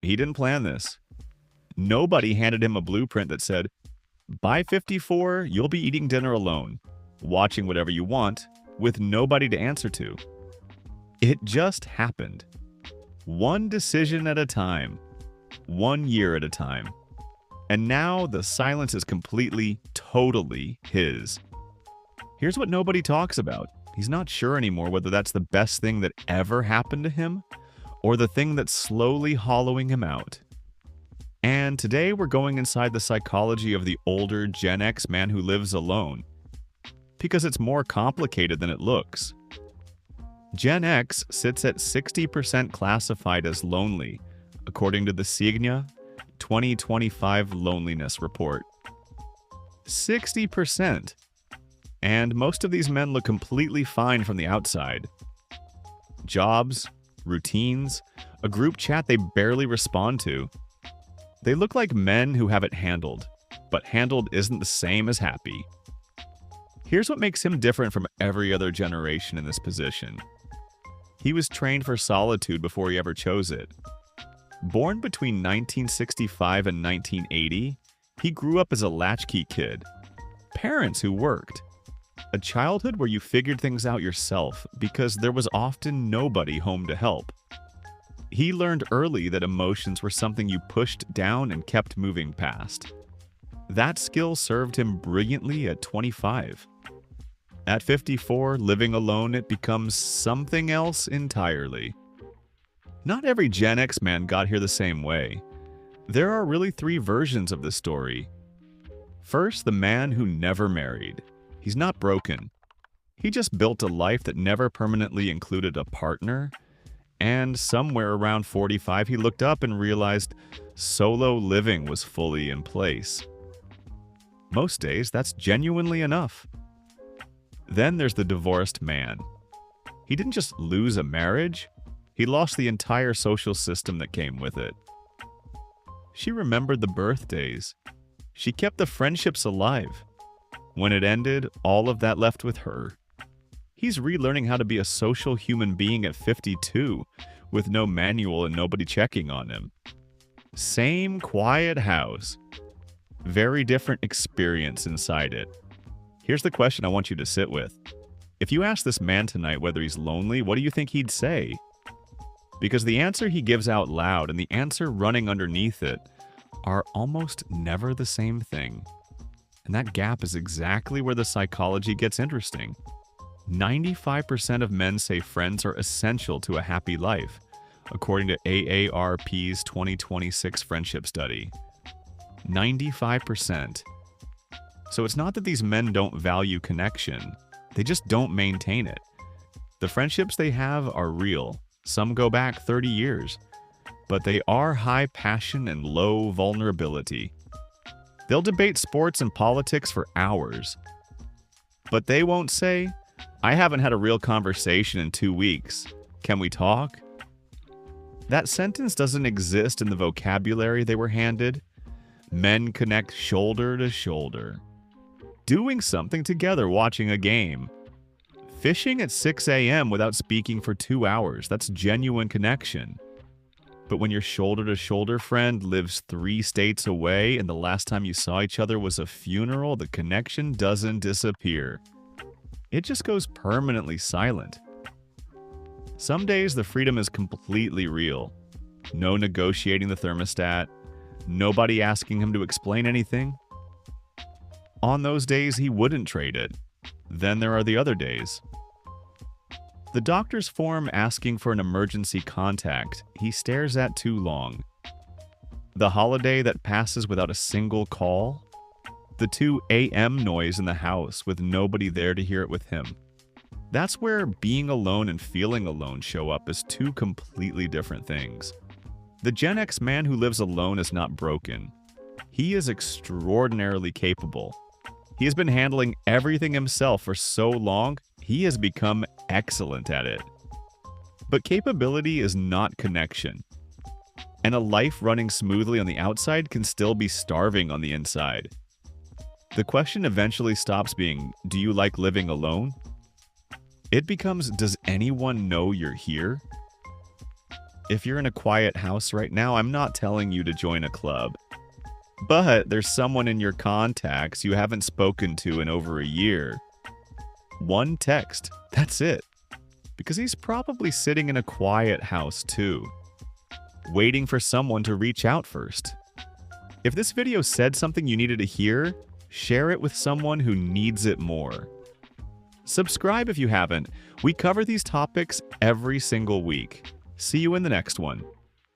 He didn't plan this. Nobody handed him a blueprint that said, by 54, you'll be eating dinner alone, watching whatever you want, with nobody to answer to. It just happened. One decision at a time, 1 year at a time. And now the silence is completely, totally his. Here's what nobody talks about. He's not sure anymore whether that's the best thing that ever happened to him or the thing that's slowly hollowing him out. And today we're going inside the psychology of the older Gen X man who lives alone. Because it's more complicated than it looks. Gen X sits at 60% classified as lonely, according to the Cigna 2025 Loneliness Report. 60%. And most of these men look completely fine from the outside. Jobs, routines, a group chat they barely respond to. They look like men who have it handled, but handled isn't the same as happy. Here's what makes him different from every other generation in this position. He was trained for solitude before he ever chose it. Born between 1965 and 1980, he grew up as a latchkey kid. Parents who worked. A childhood where you figured things out yourself because there was often nobody home to help. He learned early that emotions were something you pushed down and kept moving past. That skill served him brilliantly at 25. At 54, living alone, it becomes something else entirely. Not every Gen X man got here the same way. There are really 3 versions of this story. First, the man who never married. He's not broken. He just built a life that never permanently included a partner, and somewhere around 45 he looked up and realized solo living was fully in place. Most days, that's genuinely enough. Then there's the divorced man. He didn't just lose a marriage, he lost the entire social system that came with it. She remembered the birthdays. She kept the friendships alive. When it ended, all of that left with her. He's relearning how to be a social human being at 52, with no manual and nobody checking on him. Same quiet house. Very different experience inside it. Here's the question I want you to sit with. If you ask this man tonight whether he's lonely, what do you think he'd say? Because the answer he gives out loud and the answer running underneath it are almost never the same thing. And that gap is exactly where the psychology gets interesting. 95% of men say friends are essential to a happy life, according to AARP's 2026 friendship study. 95%. So it's not that these men don't value connection, they just don't maintain it. The friendships they have are real. Some go back 30 years, but they are high passion and low vulnerability. They'll debate sports and politics for hours, but they won't say, I haven't had a real conversation in 2 weeks. Can we talk? That sentence doesn't exist in the vocabulary they were handed. Men connect shoulder to shoulder. Doing something together, watching a game. Fishing at 6 a.m. without speaking for 2 hours, that's genuine connection. But when your shoulder-to-shoulder friend lives 3 states away and the last time you saw each other was a funeral, the connection doesn't disappear. It just goes permanently silent. Some days the freedom is completely real. No negotiating the thermostat. Nobody asking him to explain anything. On those days, he wouldn't trade it. Then there are the other days. The doctor's form asking for an emergency contact, he stares at too long. The holiday that passes without a single call. The 2 a.m. noise in the house with nobody there to hear it with him. That's where being alone and feeling alone show up as 2 completely different things. The Gen X man who lives alone is not broken. He is extraordinarily capable. He has been handling everything himself for so long, he has become excellent at it. But capability is not connection. And a life running smoothly on the outside can still be starving on the inside. The question eventually stops being, do you like living alone? It becomes, does anyone know you're here? If you're in a quiet house right now, I'm not telling you to join a club. But there's someone in your contacts you haven't spoken to in over a year. One text, that's it. Because he's probably sitting in a quiet house too, waiting for someone to reach out first. If this video said something you needed to hear, share it with someone who needs it more. Subscribe if you haven't. We cover these topics every single week. See you in the next one.